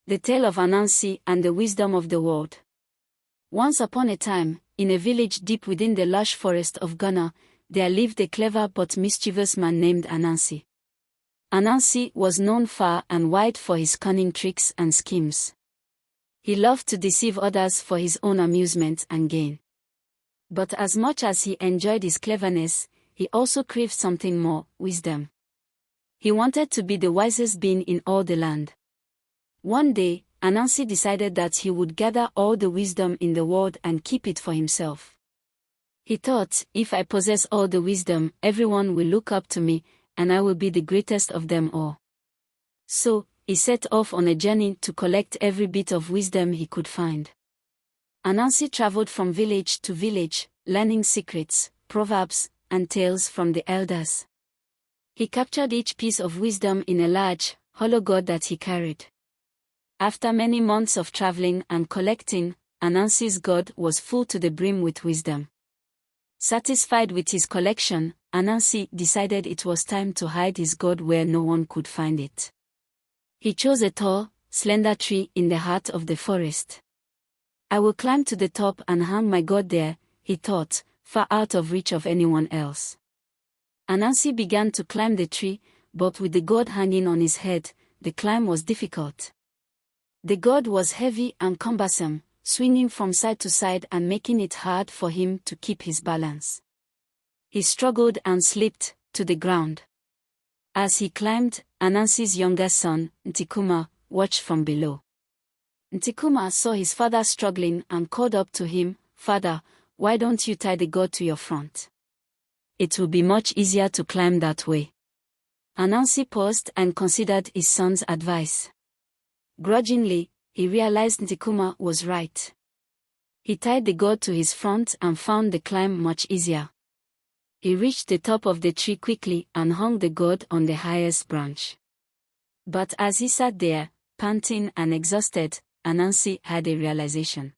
The tale of Anansi and the wisdom of the world. Once upon a time, in a village deep within the lush forest of Ghana, there lived a clever but mischievous man named Anansi. Anansi was known far and wide for his cunning tricks and schemes. He loved to deceive others for his own amusement and gain. But as much as he enjoyed his cleverness, he also craved something more: wisdom. He wanted to be the wisest being in all the land. One day, Anansi decided that he would gather all the wisdom in the world and keep it for himself. He thought, if I possess all the wisdom, everyone will look up to me, and I will be the greatest of them all. So, he set off on a journey to collect every bit of wisdom he could find. Anansi traveled from village to village, learning secrets, proverbs, and tales from the elders. He captured each piece of wisdom in a large, hollow gourd that he carried. After many months of traveling and collecting, Anansi's gourd was full to the brim with wisdom. Satisfied with his collection, Anansi decided it was time to hide his gourd where no one could find it. He chose a tall, slender tree in the heart of the forest. I will climb to the top and hang my gourd there, he thought, far out of reach of anyone else. Anansi began to climb the tree, but with the gourd hanging on his head, the climb was difficult. The gourd was heavy and cumbersome, swinging from side to side and making it hard for him to keep his balance. He struggled and slipped to the ground. As he climbed, Anansi's younger son, Ntikuma, watched from below. Ntikuma saw his father struggling and called up to him, "Father, why don't you tie the gourd to your front? It will be much easier to climb that way." Anansi paused and considered his son's advice. Grudgingly, he realized Ntikuma was right. He tied the gourd to his front and found the climb much easier. He reached the top of the tree quickly and hung the gourd on the highest branch. But as he sat there, panting and exhausted, Anansi had a realization.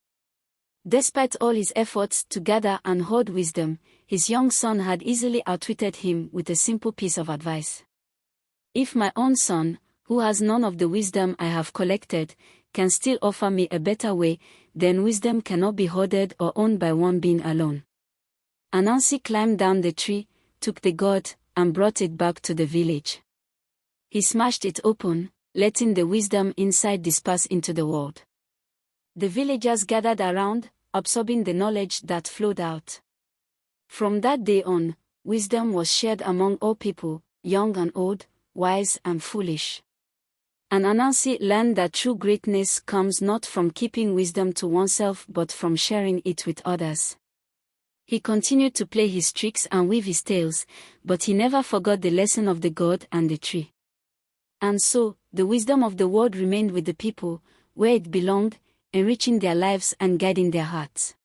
Despite all his efforts to gather and hoard wisdom, his young son had easily outwitted him with a simple piece of advice. If my own son, who has none of the wisdom I have collected, can still offer me a better way, then wisdom cannot be hoarded or owned by one being alone. Anansi climbed down the tree, took the gourd, and brought it back to the village. He smashed it open, letting the wisdom inside disperse into the world. The villagers gathered around, absorbing the knowledge that flowed out. From that day on, wisdom was shared among all people, young and old, wise and foolish. And Anansi learned that true greatness comes not from keeping wisdom to oneself but from sharing it with others. He continued to play his tricks and weave his tales, but he never forgot the lesson of the gourd and the tree. And so, the wisdom of the world remained with the people, where it belonged, enriching their lives and guiding their hearts.